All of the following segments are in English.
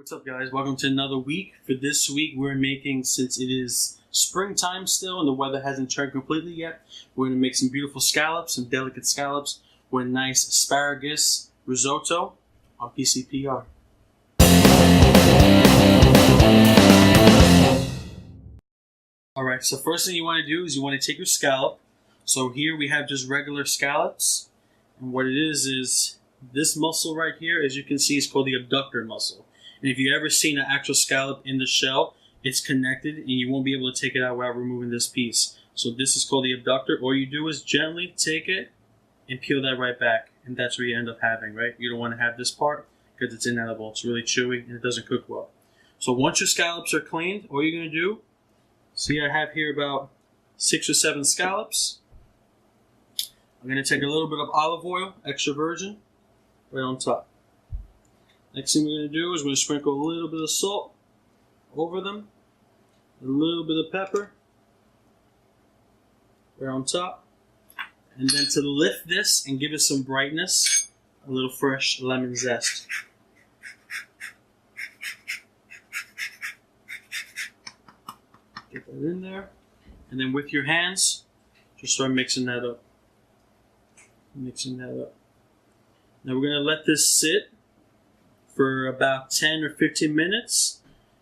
What's up, guys? Welcome to another week. For this week, we're making, since it is springtime still and the weather hasn't turned completely yet, we're going to make some beautiful scallops, some delicate scallops with nice asparagus risotto on PCPR. Alright, so first thing you want to do is you want to take your scallop. So here we have just regular scallops. And what it is this muscle right here, as you can see, is called the abductor muscle. And if you've ever seen an actual scallop in the shell, it's connected and you won't be able to take it out without removing this piece. So this is called the abductor. All you do is gently take it and peel that right back. And that's what you end up having, right? You don't want to have this part because it's inedible. It's really chewy and it doesn't cook well. So once your scallops are cleaned, all you're going to do, see, I have here about 6 or 7 scallops. I'm going to take a little bit of olive oil, extra virgin, right on top. Next thing we're going to do is we're going to sprinkle a little bit of salt over them, a little bit of pepper right on top, and then to lift this and give it some brightness, a little fresh lemon zest. Get that in there, and then with your hands, just start mixing that up. Now we're going to let this sit for about 10 or 15 minutes,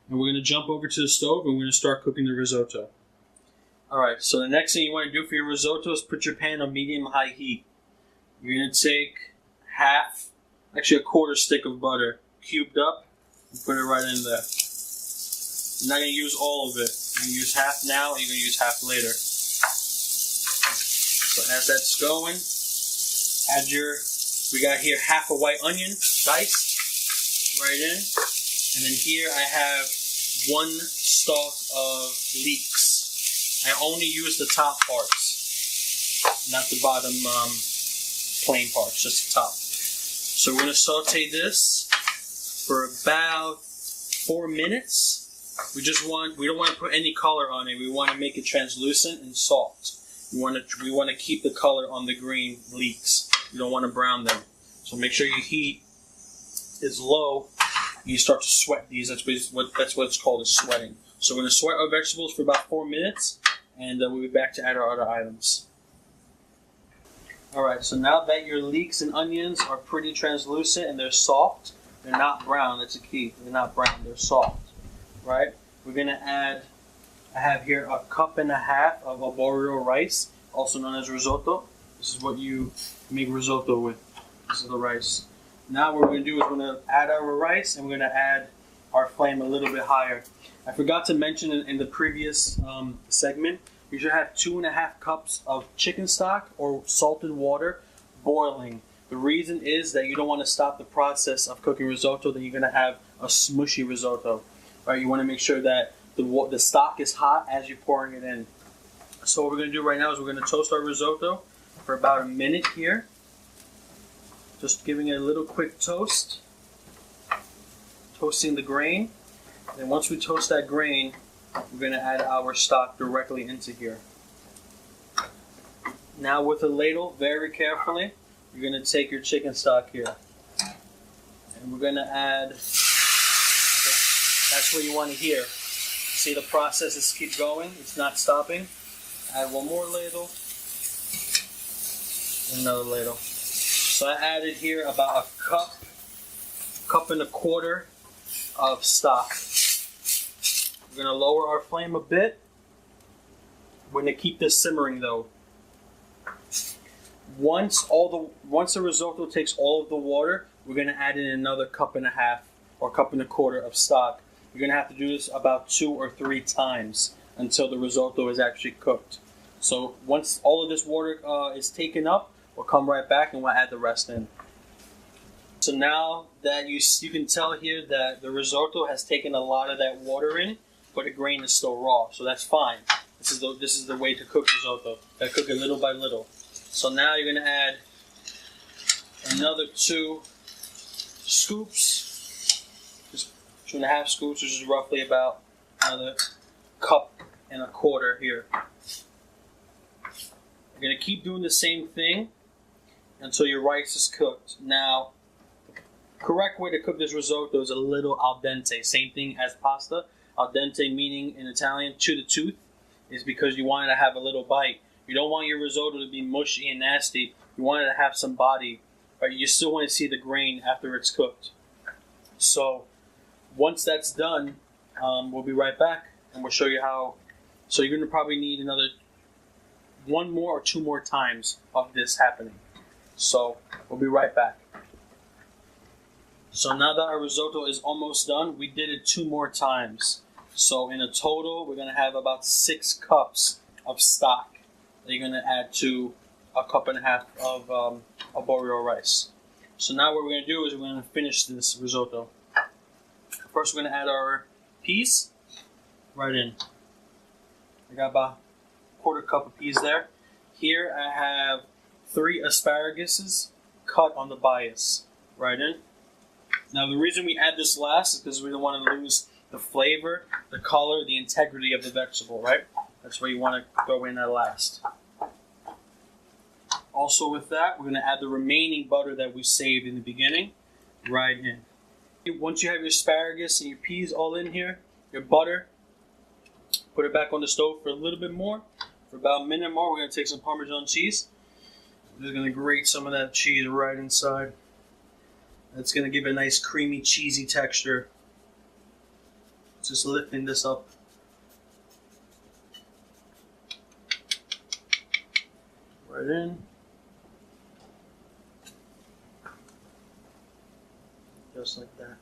and we're going to jump over to the stove and we're going to start cooking the risotto. Alright, so the next thing you want to do for your risotto is put your pan on medium-high heat. You're going to take a quarter stick of butter, cubed up, and put it right in there. You're not going to use all of it. You're going to use half now and you're going to use half later. So as that's going, we got here half a white onion, diced, right in. And then here I have 1 stalk of leeks. I only use the top parts, not the bottom plain parts, just the top. So we're going to saute this for about 4 minutes. We don't want to put any color on it. We want to make it translucent and soft. We want to keep the color on the green leeks. You don't want to brown them. So make sure your heat is low. You start to sweat these. That's what it's called, is sweating. So we're going to sweat our vegetables for about 4 minutes, and we'll be back to add our other items. Alright, so now that your leeks and onions are pretty translucent and they're soft, they're not brown, that's a key. They're not brown, they're soft. Right? We're going to add, I have here 1.5 cups of arborio rice, also known as risotto. This is what you make risotto with. This is the rice. Now what we're going to do is we're going to add our rice and we're going to add our flame a little bit higher. I forgot to mention in the previous segment, you should have 2.5 cups of chicken stock or salted water boiling. The reason is that you don't want to stop the process of cooking risotto, then you're going to have a smushy risotto. Right? You want to make sure that the stock is hot as you're pouring it in. So what we're going to do right now is we're going to toast our risotto for about a minute here. Just giving it a little quick toast. Toasting the grain. And once we toast that grain, we're going to add our stock directly into here. Now with a ladle, very carefully, you're going to take your chicken stock here. And we're going to add, that's what you want to hear. See, the process is keep going, it's not stopping. Add 1 more ladle. Another ladle. So I added here about 1.25 cups of stock. We're going to lower our flame a bit. We're going to keep this simmering though. Once the risotto takes all of the water, we're going to add in another 1.5 cups or 1.25 cups of stock. You're going to have to do this about 2 or 3 times until the risotto is actually cooked. So once all of this water is taken up, we'll come right back and we'll add the rest in. So now that you can tell here that the risotto has taken a lot of that water in, but the grain is still raw, so that's fine. This is the way to cook risotto. You cook it little by little. So now you're going to add another 2 scoops, just 2.5 scoops, which is roughly about another 1.25 cups here. You're going to keep doing the same thing until your rice is cooked. Now, correct way to cook this risotto is a little al dente. Same thing as pasta. Al dente meaning in Italian to the tooth is because you want it to have a little bite. You don't want your risotto to be mushy and nasty. You want it to have some body, but you still want to see the grain after it's cooked. So once that's done, we'll be right back and we'll show you how. So you're going to probably need another 1 more or 2 more times of this happening. So we'll be right back. So now that our risotto is almost done, we did it 2 more times. So in a total, we're going to have about 6 cups of stock that you're going to add to a 1.5 cups of arborio rice. So now what we're going to do is we're going to finish this risotto. First, we're going to add our peas right in. I got about 1/4 cup of peas there. Here I have 3 asparaguses cut on the bias right in. Now the reason we add this last is because we don't want to lose the flavor, the color, the integrity of the vegetable, right? That's why you want to throw in that last. Also with that, we're going to add the remaining butter that we saved in the beginning right in. Once you have your asparagus and your peas all in here, your butter, put it back on the stove for a little bit more. For about a minute more, we're going to take some Parmesan cheese. We're just going to grate some of that cheese right inside. That's going to give it a nice creamy, cheesy texture. Just lifting this up. Right in. Just like that.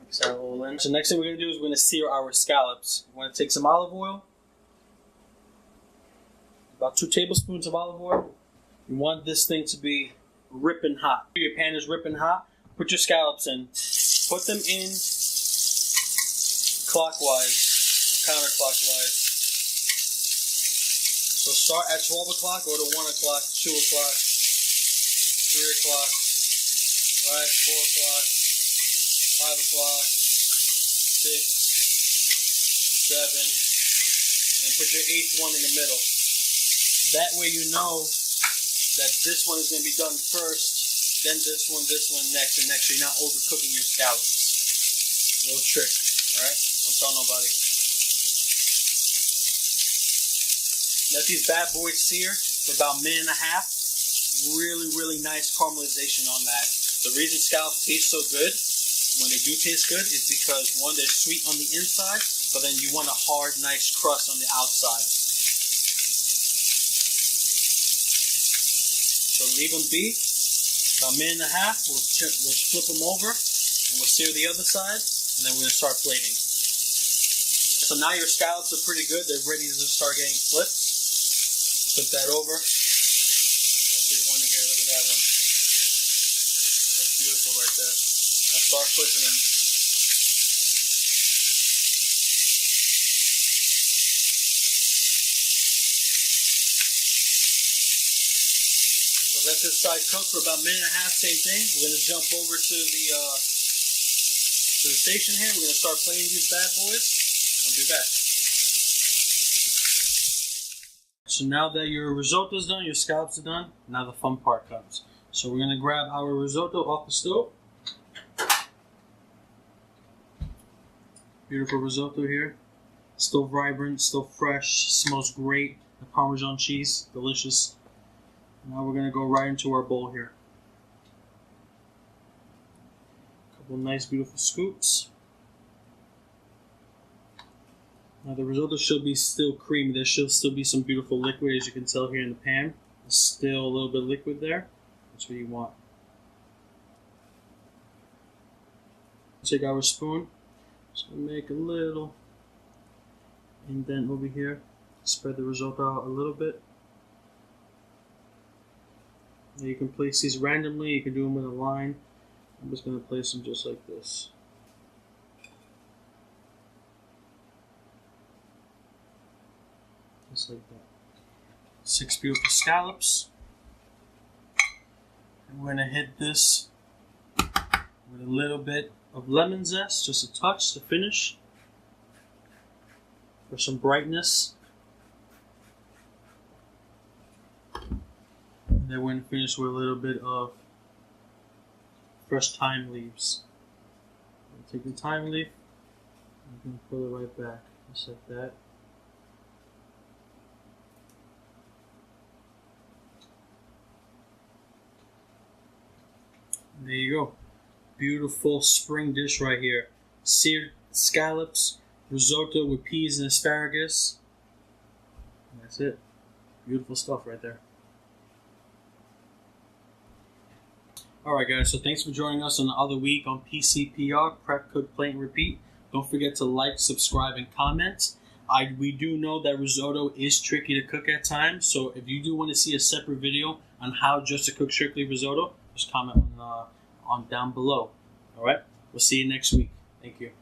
Mix that all in. So next thing we're going to do is we're going to sear our scallops. We're going to take some olive oil. About 2 tablespoons of olive oil. You want this thing to be ripping hot. Your pan is ripping hot. Put your scallops in. Put them in clockwise or counterclockwise. So start at 12 o'clock, go to 1 o'clock, 2 o'clock, 3 o'clock, right, 4 o'clock, 5 o'clock, 6, 7, and put your 8th one in the middle. That way you know that this one is going to be done first, then this one next, and next, so you're not overcooking your scallops. A little trick, alright? Don't tell nobody. Let these bad boys sear for about 1.5 minutes. Really, really nice caramelization on that. The reason scallops taste so good, when they do taste good, is because one, they're sweet on the inside, but then you want a hard, nice crust on the outside. So leave them be. About 1.5 minutes, we'll flip them over, and we'll sear the other side, and then we're going to start plating. So now your scallops are pretty good. They're ready to start getting flipped. Flip that over. That's what you want to hear. Look at that one. That's beautiful right there. Now start flipping them. So let this side cook for about 1.5 minutes. Same thing. We're going to jump over to the station here. We're going to start plating these bad boys. I'll be back. So now that your risotto is done, your scallops are done, now the fun part comes. So we're going to grab our risotto off the stove. Beautiful risotto here. Still vibrant, still fresh, smells great. The Parmesan cheese, delicious. Now we're going to go right into our bowl here. A couple nice beautiful scoops. Now the risotto should be still creamy. There should still be some beautiful liquid, as you can tell here in the pan. There's still a little bit of liquid there. That's what you want. Take our spoon. Just gonna make a little indent over here. Spread the risotto out a little bit. Now you can place these randomly. You can do them with a line. I'm just gonna place them just like this. Just like that. 6 beautiful scallops. And we're going to hit this with a little bit of lemon zest, just a touch to finish, for some brightness. And then we're going to finish with a little bit of fresh thyme leaves. Take the thyme leaf, you can pull it right back. Just like that. There you go. Beautiful spring dish right here. Seared scallops, risotto with peas and asparagus. And that's it. Beautiful stuff right there. Alright guys, so thanks for joining us on the other week on PCPR, Prep, Cook, Plate, and Repeat. Don't forget to like, subscribe, and comment. We do know that risotto is tricky to cook at times, so if you do want to see a separate video on how just to cook strictly risotto, just comment on down below. Alright, we'll see you next week. Thank you.